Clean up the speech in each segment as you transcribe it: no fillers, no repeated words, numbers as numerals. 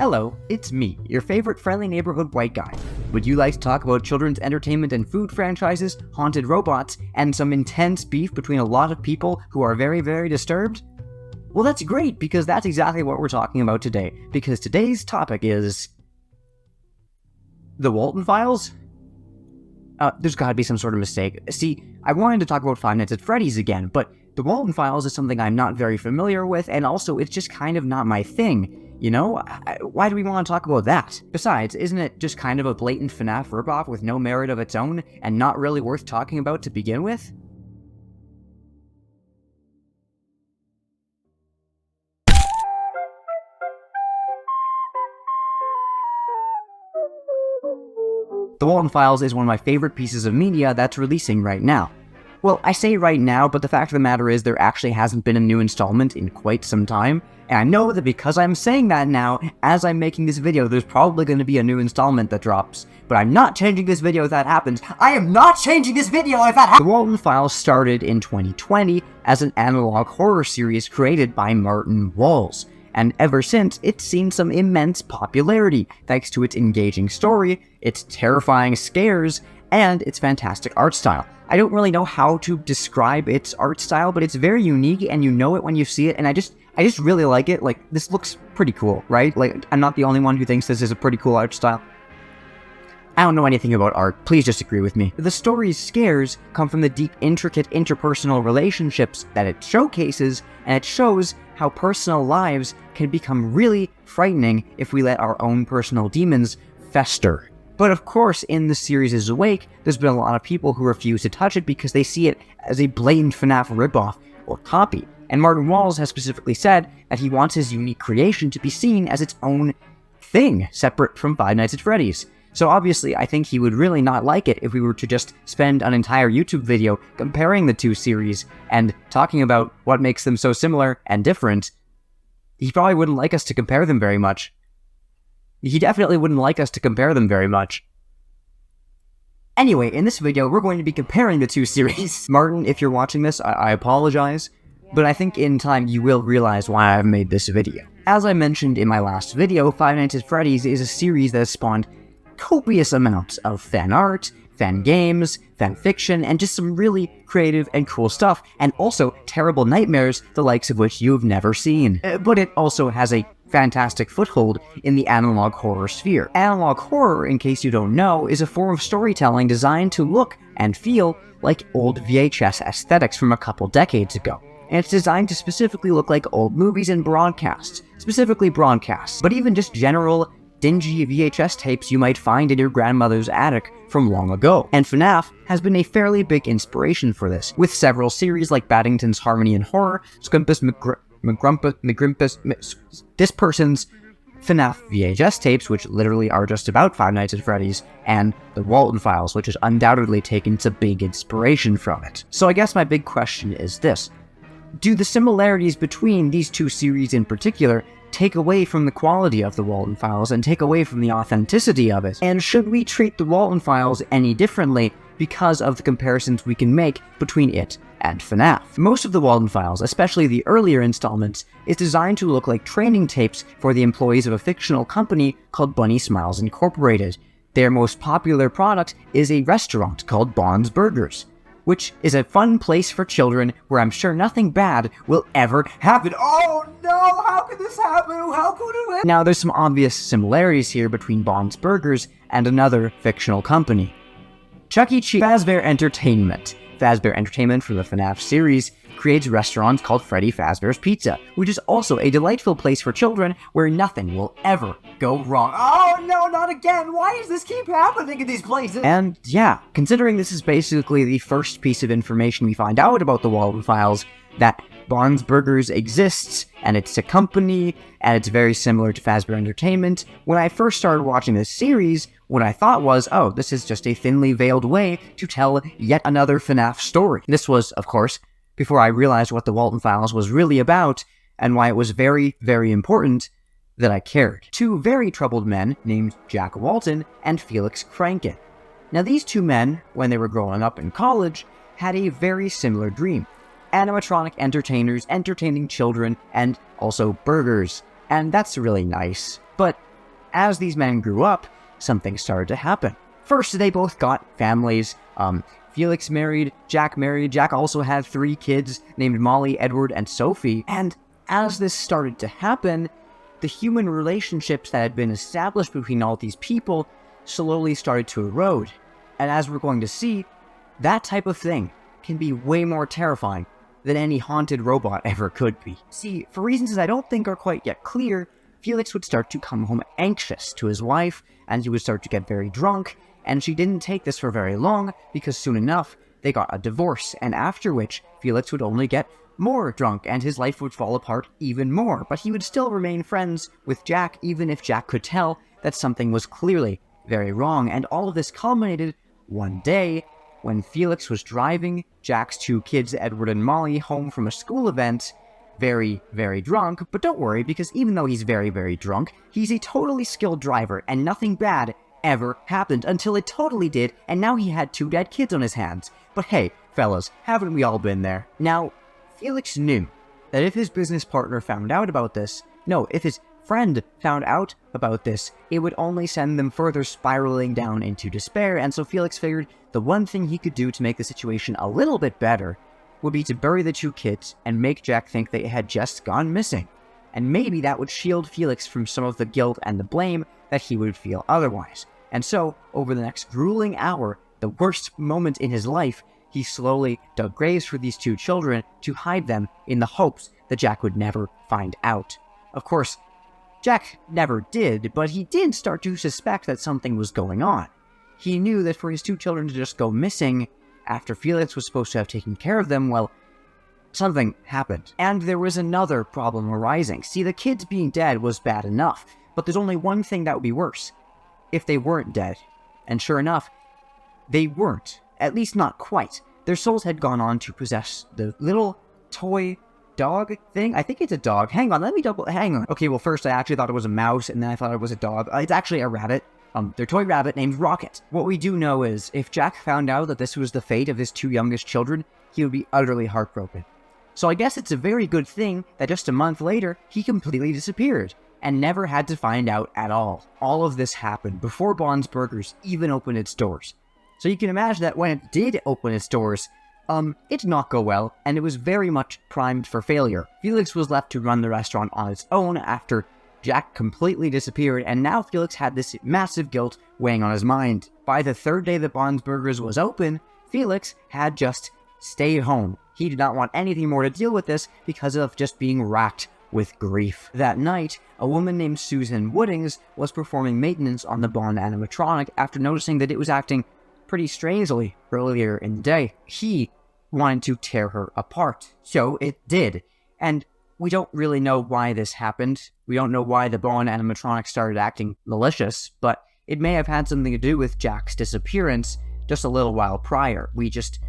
Hello, it's me, your favorite friendly neighborhood white guy. Would you like to talk about children's entertainment and food franchises, haunted robots, and some intense beef between a lot of people who are very, very disturbed? Well, that's great, because that's exactly what we're talking about today, because today's topic is... the Walten Files? There's gotta be some sort of mistake. See, I wanted to talk about Five Nights at Freddy's again, but the Walten Files is something I'm not very familiar with, and also it's just kind of not my thing. You know? Why do we want to talk about that? Besides, isn't it just kind of a blatant FNAF ripoff with no merit of its own, and not really worth talking about to begin with? The Walten Files is one of my favorite pieces of media that's releasing right now. Well, I say right now, but the fact of the matter is there actually hasn't been a new installment in quite some time, and I know that because I'm saying that now, as I'm making this video, there's probably going to be a new installment that drops. But I'm not changing this video if that happens. I am not changing this video if that happens! The Walten Files started in 2020 as an analog horror series created by Martin Walls. And ever since, it's seen some immense popularity, thanks to its engaging story, its terrifying scares, and its fantastic art style. I don't really know how to describe its art style, but it's very unique, and you know it when you see it, and I just really like it. Like, this looks pretty cool, right? Like, I'm not the only one who thinks this is a pretty cool art style. I don't know anything about art, please just agree with me. The story's scares come from the deep, intricate interpersonal relationships that it showcases, and it shows how personal lives can become really frightening if we let our own personal demons fester. But of course, in the series' wake, there's been a lot of people who refuse to touch it because they see it as a blatant FNAF ripoff or copy. And Martin Walls has specifically said that he wants his unique creation to be seen as its own thing, separate from Five Nights at Freddy's. So obviously, I think he would really not like it if we were to just spend an entire YouTube video comparing the two series and talking about what makes them so similar and different. He probably wouldn't like us to compare them very much. He definitely wouldn't like us to compare them very much. Anyway, in this video, we're going to be comparing the two series. Martin, if you're watching this, I apologize, but I think in time you will realize why I've made this video. As I mentioned in my last video, Five Nights at Freddy's is a series that has spawned copious amounts of fan art, fan games, fan fiction, and just some really creative and cool stuff, and also terrible nightmares, the likes of which you've never seen. But it also has a fantastic foothold in the analog horror sphere. Analog horror, in case you don't know, is a form of storytelling designed to look and feel like old VHS aesthetics from a couple decades ago. And it's designed to specifically look like old movies and broadcasts, specifically broadcasts, but even just general dingy VHS tapes you might find in your grandmother's attic from long ago. And FNAF has been a fairly big inspiration for this, with several series like Baddington's Harmony and Horror, Scumpus McGrimpus, this person's FNAF VHS tapes, which literally are just about Five Nights at Freddy's, and the Walten Files, which has undoubtedly taken some big inspiration from it. So I guess my big question is this: do the similarities between these two series in particular take away from the quality of the Walten Files and take away from the authenticity of it? And should we treat the Walten Files any differently because of the comparisons we can make between it and FNAF? Most of the Walten Files, especially the earlier installments, is designed to look like training tapes for the employees of a fictional company called Bunny Smiles Incorporated. Their most popular product is a restaurant called Bond's Burgers, which is a fun place for children where I'm sure nothing bad will ever happen. Oh no, how could this happen? How could it? Now, there's some obvious similarities here between Bond's Burgers and another fictional company, Chuck E. Cheese. Fazbear Entertainment. Fazbear Entertainment from the FNAF series creates restaurants called Freddy Fazbear's Pizza, which is also a delightful place for children where nothing will ever go wrong. Oh no, not again! Why does this keep happening in these places? And yeah, considering this is basically the first piece of information we find out about the Walten Files, that Bond's Burgers exists, and it's a company, and it's very similar to Fazbear Entertainment, when I first started watching this series, what I thought was, oh, this is just a thinly veiled way to tell yet another FNAF story. This was, of course, before I realized what the Walten Files was really about, and why it was very, very important that I cared. Two very troubled men named Jack Walten and Felix Kranken. Now, these two men, when they were growing up in college, had a very similar dream. Animatronic entertainers entertaining children, and also burgers. And that's really nice. But As these men grew up, something started to happen. First, they both got families. Felix married, Jack married. Jack also had 3 kids named Molly, Edward, and Sophie. And as this started to happen, the human relationships that had been established between all these people slowly started to erode. And as we're going to see, that type of thing can be way more terrifying than any haunted robot ever could be. See, for reasons that I don't think are quite yet clear, Felix would start to come home anxious to his wife, and he would start to get very drunk, and she didn't take this for very long, because soon enough, they got a divorce, and after which, Felix would only get more drunk, and his life would fall apart even more, but he would still remain friends with Jack, even if Jack could tell that something was clearly very wrong, and all of this culminated one day when Felix was driving Jack's 2 kids, Edward and Molly, home from a school event, very, very drunk. But don't worry, because even though he's very, very drunk, he's a totally skilled driver, and nothing bad ever happened until it totally did, and now he had 2 dead kids on his hands. But hey, fellas, haven't we all been there? Now, Felix knew that if his business partner found out about this, if his friend found out about this, it would only send them further spiraling down into despair, and so Felix figured the one thing he could do to make the situation a little bit better would be to bury the 2 kids and make Jack think they had just gone missing. And maybe that would shield Felix from some of the guilt and the blame that he would feel otherwise. And so, over the next grueling hour, the worst moment in his life, he slowly dug graves for these 2 children to hide them in the hopes that Jack would never find out. Of course, Jack never did, but he did start to suspect that something was going on. He knew that for his 2 children to just go missing after Felix was supposed to have taken care of them, well, something happened. And there was another problem arising. See, the kids being dead was bad enough, but there's only one thing that would be worse: if they weren't dead. And sure enough, they weren't. At least not quite. Their souls had gone on to possess the little toy dog thing. I think it's a dog. Hang on. Okay, well, first I actually thought it was a mouse, and then I thought it was a dog. It's actually a rabbit. Their toy rabbit named Rocket. What we do know is, if Jack found out that this was the fate of his 2 youngest children, he would be utterly heartbroken. So I guess it's a very good thing that just a month later, he completely disappeared, and never had to find out at all. All of this happened before Bond's Burgers even opened its doors. So you can imagine that when it did open its doors, it did not go well, and it was very much primed for failure. Felix was left to run the restaurant on its own after Jack completely disappeared, and now Felix had this massive guilt weighing on his mind. By the 3rd day that Bond's Burgers was open, Felix had just stayed home. He did not want anything more to deal with this because of just being racked with grief. That night, a woman named Susan Woodings was performing maintenance on the Bond animatronic after noticing that it was acting pretty strangely earlier in the day. He wanted to tear her apart, so it did. And we don't really know why this happened. We don't know why the Bond animatronic started acting malicious, but it may have had something to do with Jack's disappearance just a little while prior. We just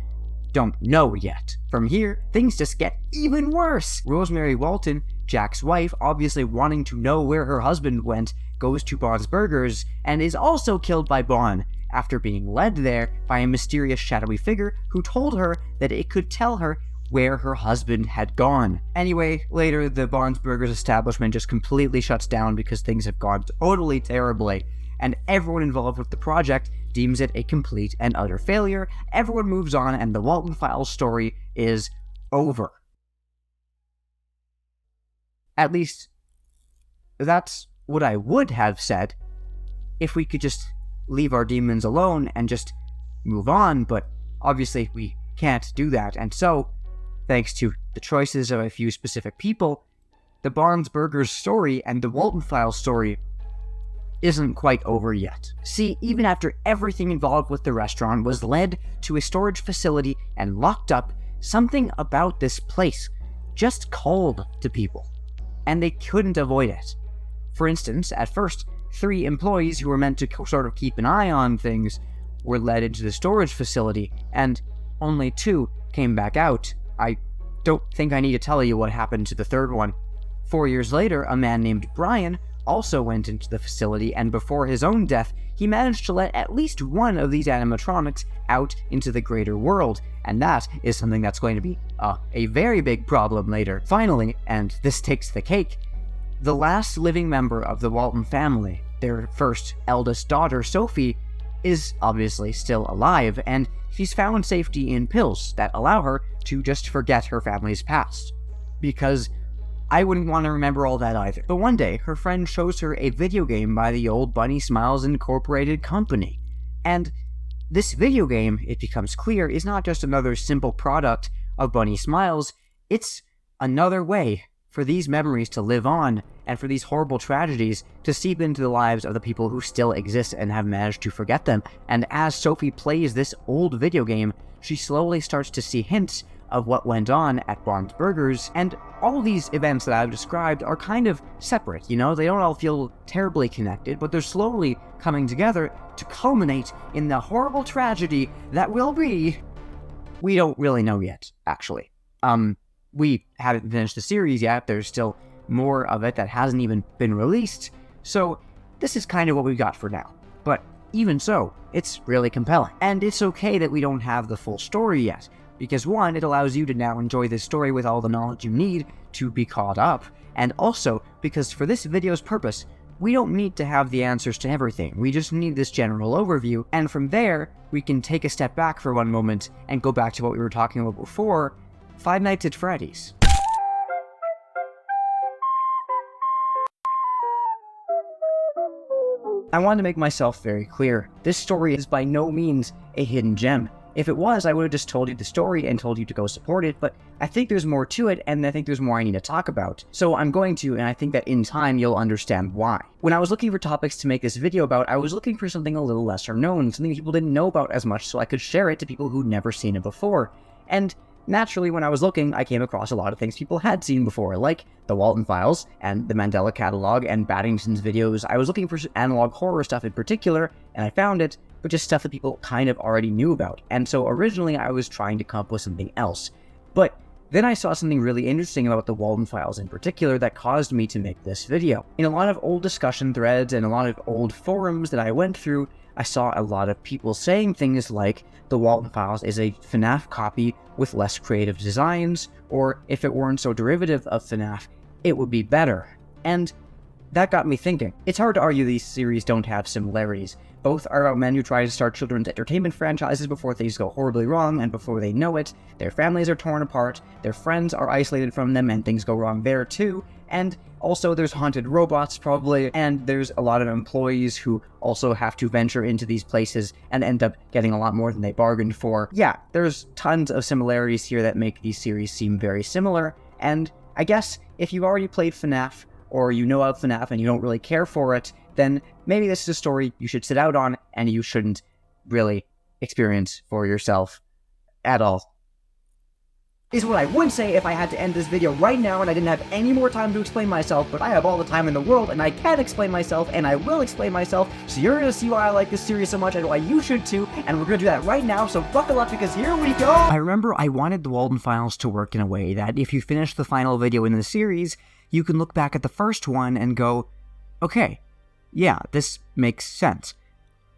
don't know yet. From here, things just get even worse. Rosemary Walten, Jack's wife, obviously wanting to know where her husband went, goes to Bond's Burgers and is also killed by Bond after being led there by a mysterious shadowy figure who told her that it could tell her where her husband had gone. Anyway, later the Bond's Burgers establishment just completely shuts down because things have gone totally terribly, and everyone involved with the project deems it a complete and utter failure. Everyone moves on, and the Walten Files story is over. At least, that's what I would have said if we could just leave our demons alone and just move on, but obviously we can't do that, and so, thanks to the choices of a few specific people, the Bond's Burgers story and the Walten Files story isn't quite over yet. See, even after everything involved with the restaurant was led to a storage facility and locked up, something about this place just called to people, and they couldn't avoid it. For instance, at first, 3 employees who were meant to sort of keep an eye on things were led into the storage facility, and only 2 came back out. I don't think I need to tell you what happened to the 3rd one. 4 years later, a man named Brian also went into the facility, and before his own death, he managed to let at least one of these animatronics out into the greater world, and that is something that's going to be a very big problem later. Finally, and this takes the cake, the last living member of the Walten family their first eldest daughter, Sophie, is obviously still alive, and she's found safety in pills that allow her to just forget her family's past. Because I wouldn't want to remember all that either. But one day, her friend shows her a video game by the old Bunny Smiles Incorporated company. And this video game, it becomes clear, is not just another simple product of Bunny Smiles, it's another way for these memories to live on, and for these horrible tragedies to seep into the lives of the people who still exist and have managed to forget them. And as Sophie plays this old video game, she slowly starts to see hints of what went on at Barnes Burgers, and all these events that I've described are kind of separate, you know? They don't all feel terribly connected, but they're slowly coming together to culminate in the horrible tragedy that will be... We don't really know yet, actually. We haven't finished the series yet, there's still more of it that hasn't even been released, so this is kind of what we've got for now. But even so, it's really compelling. And it's okay that we don't have the full story yet, because one, it allows you to now enjoy this story with all the knowledge you need to be caught up, and also because for this video's purpose, we don't need to have the answers to everything, we just need this general overview, and from there, we can take a step back for one moment and go back to what we were talking about before, Five Nights at Freddy's. I want to make myself very clear, this story is by no means a hidden gem. If it was, I would have just told you the story and told you to go support it, but I think there's more to it, and I think there's more I need to talk about. So I'm going to, and I think that in time you'll understand why. When I was looking for topics to make this video about, I was looking for something a little lesser known, something people didn't know about as much, so I could share it to people who'd never seen it before. And naturally, when I was looking, I came across a lot of things people had seen before, like the Walten Files, and the Mandela Catalog, and Baddington's videos. I was looking for analog horror stuff in particular, and I found it, but just stuff that people kind of already knew about. And so originally I was trying to come up with something else. But then I saw something really interesting about the Walten Files in particular that caused me to make this video. In a lot of old discussion threads and a lot of old forums that I went through, I saw a lot of people saying things like, the Walten Files is a FNAF copy with less creative designs, or if it weren't so derivative of FNAF, it would be better. And that got me thinking. It's hard to argue these series don't have similarities. Both are about men who try to start children's entertainment franchises before things go horribly wrong, and before they know it, their families are torn apart, their friends are isolated from them, and things go wrong there too, and also there's haunted robots probably, and there's a lot of employees who also have to venture into these places and end up getting a lot more than they bargained for. Yeah, there's tons of similarities here that make these series seem very similar, and I guess if you've already played FNAF, or you know of FNAF and you don't really care for it, then maybe this is a story you should sit out on and you shouldn't really experience for yourself at all. Is what I would say if I had to end this video right now and I didn't have any more time to explain myself, but I have all the time in the world and I can explain myself and I will explain myself, so you're gonna see why I like this series so much and why you should too, and we're gonna do that right now, so buckle up because here we go! I remember I wanted the Walten Files to work in a way that if you finish the final video in the series, you can look back at the first one and go, okay, yeah, this makes sense.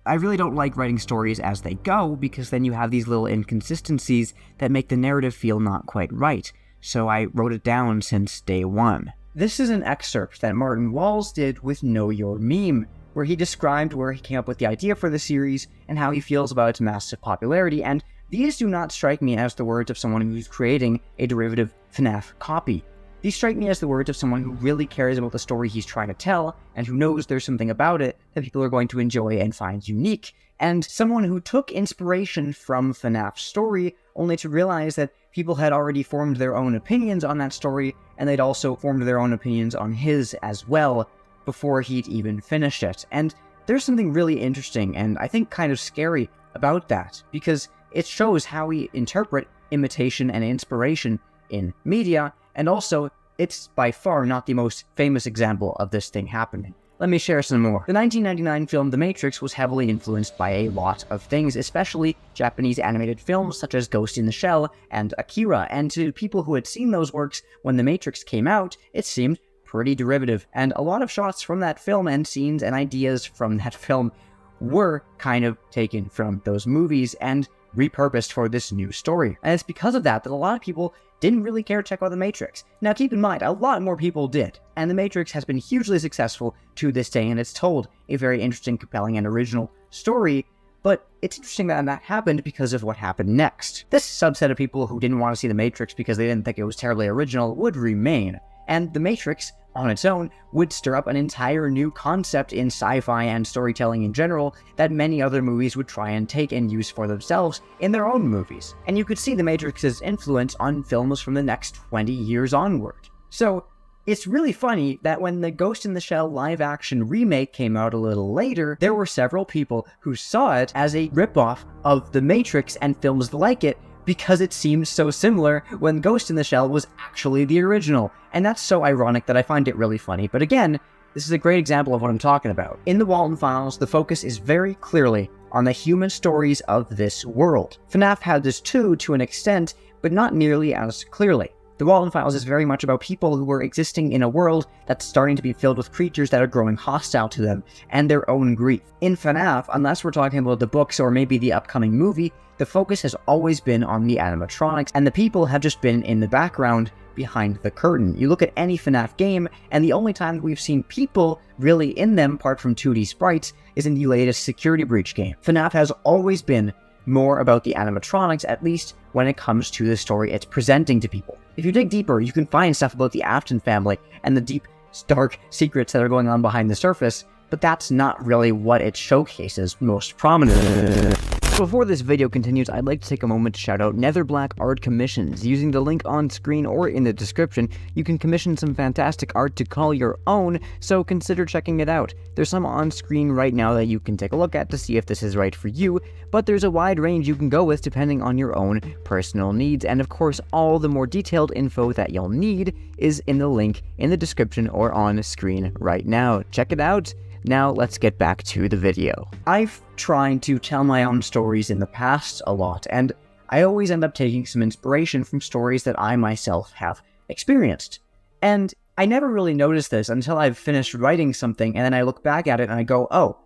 I really don't like writing stories as they go, because then you have these little inconsistencies that make the narrative feel not quite right, so I wrote it down since day one. This is an excerpt that Martin Walls did with Know Your Meme, where he described where he came up with the idea for the series and how he feels about its massive popularity, and these do not strike me as the words of someone who's creating a derivative FNAF copy. These strike me as the words of someone who really cares about the story he's trying to tell, and who knows there's something about it that people are going to enjoy and find unique, and someone who took inspiration from FNAF's story, only to realize that people had already formed their own opinions on that story, and they'd also formed their own opinions on his as well, before he'd even finished it. And there's something really interesting, and I think kind of scary about that, because it shows how we interpret imitation and inspiration in media, and also, it's by far not the most famous example of this thing happening. Let me share some more. The 1999 film The Matrix was heavily influenced by a lot of things, especially Japanese animated films such as Ghost in the Shell and Akira, and to people who had seen those works when The Matrix came out, it seemed pretty derivative, and a lot of shots from that film and scenes and ideas from that film were kind of taken from those movies, and repurposed for this new story. And it's because of that a lot of people didn't really care to check out The Matrix. Now keep in mind, a lot more people did, and The Matrix has been hugely successful to this day, and it's told a very interesting, compelling, and original story, but it's interesting that that happened because of what happened next. This subset of people who didn't want to see The Matrix because they didn't think it was terribly original would remain, and The Matrix, on its own, would stir up an entire new concept in sci-fi and storytelling in general that many other movies would try and take and use for themselves in their own movies. And you could see The Matrix's influence on films from the next 20 years onward. So, it's really funny that when the Ghost in the Shell live-action remake came out a little later, there were several people who saw it as a ripoff of The Matrix and films like it, because it seemed so similar when Ghost in the Shell was actually the original. And that's so ironic that I find it really funny. But again, this is a great example of what I'm talking about. In the Walten Files, the focus is very clearly on the human stories of this world. FNAF had this too, to an extent, but not nearly as clearly. The Walten Files is very much about people who are existing in a world that's starting to be filled with creatures that are growing hostile to them, and their own grief. In FNAF, unless we're talking about the books or maybe the upcoming movie, the focus has always been on the animatronics, and the people have just been in the background behind the curtain. You look at any FNAF game, and the only time that we've seen people really in them, apart from 2D sprites, is in the latest Security Breach game. FNAF has always been more about the animatronics, at least when it comes to the story it's presenting to people. If you dig deeper, you can find stuff about the Afton family and the deep, dark secrets that are going on behind the surface, but that's not really what it showcases most prominently. Before this video continues, I'd like to take a moment to shout out Netherblack Art Commissions. Using the link on screen or in the description, you can commission some fantastic art to call your own, so consider checking it out. There's some on screen right now that you can take a look at to see if this is right for you, but there's a wide range you can go with depending on your own personal needs, and of course all the more detailed info that you'll need is in the link in the description or on screen right now. Check it out! Now let's get back to the video. I've tried to tell my own stories in the past a lot, and I always end up taking some inspiration from stories that I myself have experienced. And I never really noticed this until I've finished writing something, and then I look back at it and I go, oh,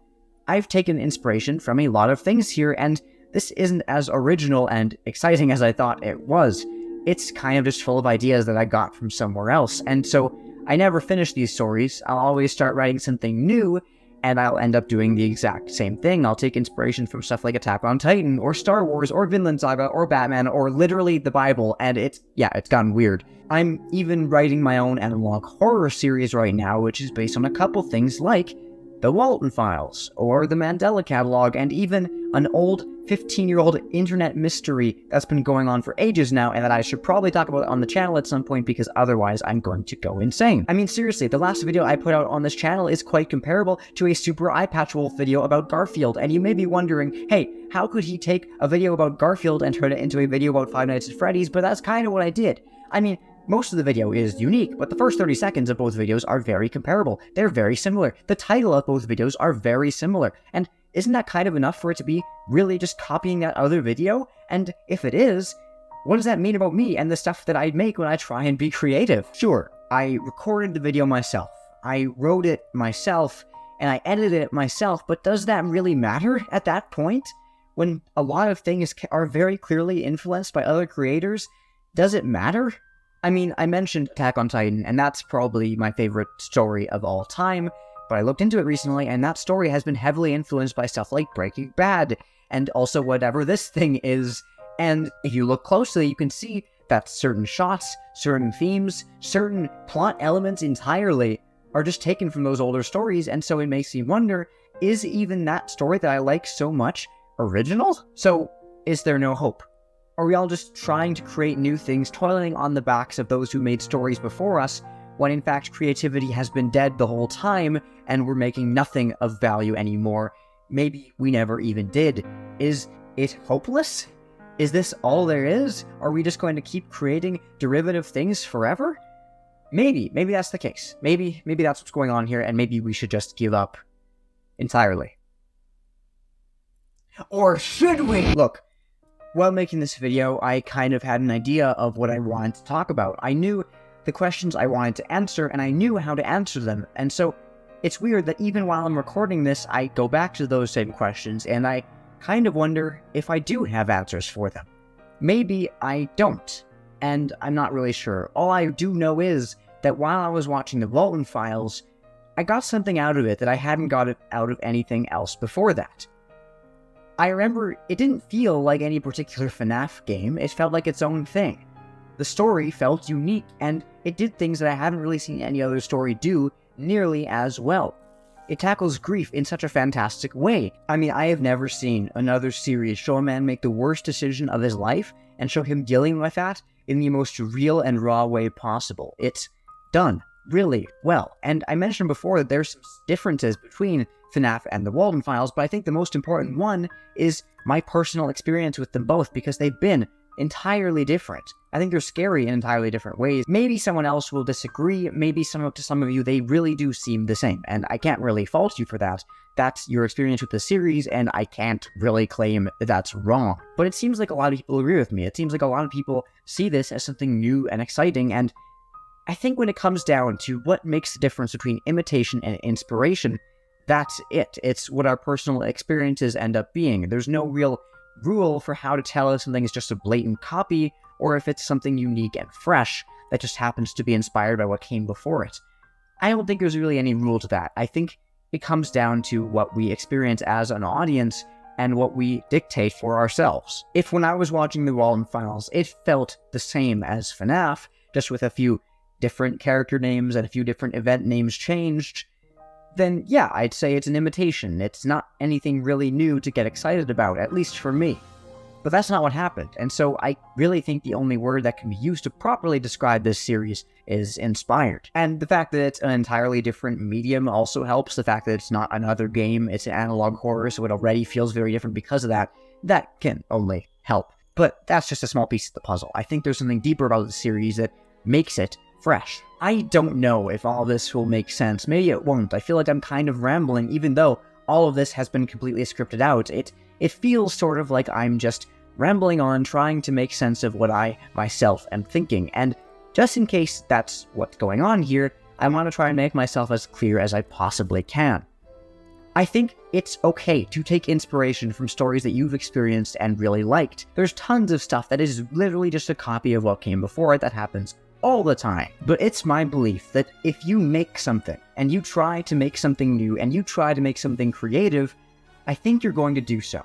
I've taken inspiration from a lot of things here, and this isn't as original and exciting as I thought it was. It's kind of just full of ideas that I got from somewhere else, and so I never finish these stories. I'll always start writing something new, and I'll end up doing the exact same thing. I'll take inspiration from stuff like Attack on Titan, or Star Wars, or Vinland Saga, or Batman, or literally the Bible, and it's gotten weird. I'm even writing my own analog horror series right now, which is based on a couple things like the Walten Files, or the Mandela Catalog, and even an old 15-year-old internet mystery that's been going on for ages now, and that I should probably talk about on the channel at some point, because otherwise I'm going to go insane. I mean, seriously, the last video I put out on this channel is quite comparable to a Super Eye Patch Wolf video about Garfield, and you may be wondering, hey, how could he take a video about Garfield and turn it into a video about Five Nights at Freddy's? But that's kind of what I did. I mean, most of the video is unique, but the first 30 seconds of both videos are very comparable. They're very similar. The title of both videos are very similar. And isn't that kind of enough for it to be really just copying that other video? And if it is, what does that mean about me and the stuff that I make when I try and be creative? Sure, I recorded the video myself. I wrote it myself, and I edited it myself, but does that really matter at that point? When a lot of things are very clearly influenced by other creators, does it matter? I mean, I mentioned Attack on Titan, and that's probably my favorite story of all time, but I looked into it recently, and that story has been heavily influenced by stuff like Breaking Bad, and also whatever this thing is, and if you look closely, you can see that certain shots, certain themes, certain plot elements entirely are just taken from those older stories, and so it makes me wonder, is even that story that I like so much original? So, is there no hope? Are we all just trying to create new things, toiling on the backs of those who made stories before us, when in fact creativity has been dead the whole time, and we're making nothing of value anymore? Maybe we never even did. Is it hopeless? Is this all there is? Are we just going to keep creating derivative things forever? Maybe that's the case. Maybe that's what's going on here, and maybe we should just give up entirely. Or should we? Look, while making this video, I kind of had an idea of what I wanted to talk about. I knew the questions I wanted to answer, and I knew how to answer them, and so it's weird that even while I'm recording this, I go back to those same questions, and I kind of wonder if I do have answers for them. Maybe I don't, and I'm not really sure. All I do know is that while I was watching the Walten Files, I got something out of it that I hadn't got out of anything else before that. I remember it didn't feel like any particular FNAF game, it felt like its own thing. The story felt unique, and it did things that I haven't really seen any other story do nearly as well. It tackles grief in such a fantastic way. I mean, I have never seen another series show a man make the worst decision of his life and show him dealing with that in the most real and raw way possible. It's done really well. And I mentioned before that there's some differences between FNAF and the Walten Files, but I think the most important one is my personal experience with them both, because they've been entirely different. I think they're scary in entirely different ways. Maybe someone else will disagree, maybe to some of you they really do seem the same, and I can't really fault you for that. That's your experience with the series, and I can't really claim that that's wrong. But it seems like a lot of people agree with me. It seems like a lot of people see this as something new and exciting, and I think when it comes down to what makes the difference between imitation and inspiration, that's it. It's what our personal experiences end up being. There's no real rule for how to tell if something is just a blatant copy or if it's something unique and fresh that just happens to be inspired by what came before it. I don't think there's really any rule to that. I think it comes down to what we experience as an audience and what we dictate for ourselves. If when I was watching the Walten Files, it felt the same as FNAF, just with a few different character names and a few different event names changed, then yeah, I'd say it's an imitation. It's not anything really new to get excited about, at least for me. But that's not what happened, and so I really think the only word that can be used to properly describe this series is inspired. And the fact that it's an entirely different medium also helps. The fact that it's not another game, it's an analog horror, so it already feels very different because of that. That can only help. But that's just a small piece of the puzzle. I think there's something deeper about the series that makes it fresh. I don't know if all this will make sense. Maybe it won't. I feel like I'm kind of rambling, even though all of this has been completely scripted out. It feels sort of like I'm just rambling on, trying to make sense of what I myself am thinking. And just in case that's what's going on here, I want to try and make myself as clear as I possibly can. I think it's okay to take inspiration from stories that you've experienced and really liked. There's tons of stuff that is literally just a copy of what came before it that happens all the time. But it's my belief that if you make something, and you try to make something new, and you try to make something creative, I think you're going to do so.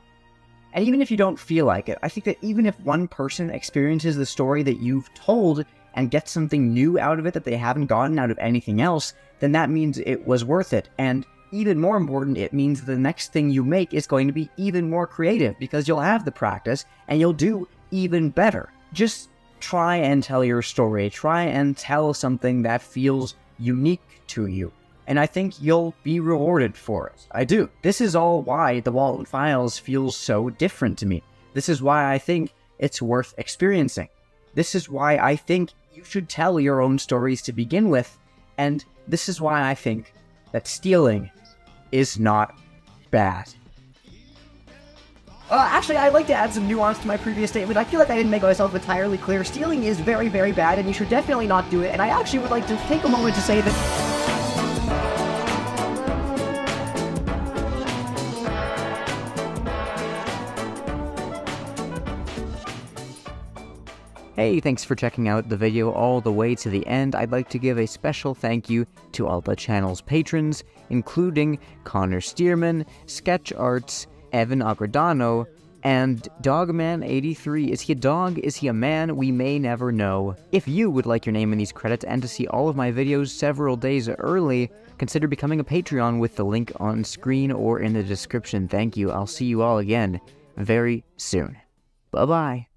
And even if you don't feel like it, I think that even if one person experiences the story that you've told and gets something new out of it that they haven't gotten out of anything else, then that means it was worth it. And even more important, it means the next thing you make is going to be even more creative, because you'll have the practice and you'll do even better. Just try and tell your story. Try and tell something that feels unique to you. And I think you'll be rewarded for it. I do. This is all why the Walten Files feels so different to me. This is why I think it's worth experiencing. This is why I think you should tell your own stories to begin with. And this is why I think that stealing is not bad. Actually, I'd like to add some nuance to my previous statement. I feel like I didn't make myself entirely clear. Stealing is very, very bad, and you should definitely not do it. And I actually would like to take a moment to say that... Hey, thanks for checking out the video all the way to the end. I'd like to give a special thank you to all the channel's patrons, including Connor Stearman, Sketch Arts, Evan Agradano, and Dogman83. Is he a dog? Is he a man? We may never know. If you would like your name in these credits and to see all of my videos several days early, consider becoming a Patreon with the link on screen or in the description. Thank you. I'll see you all again very soon. Bye-bye.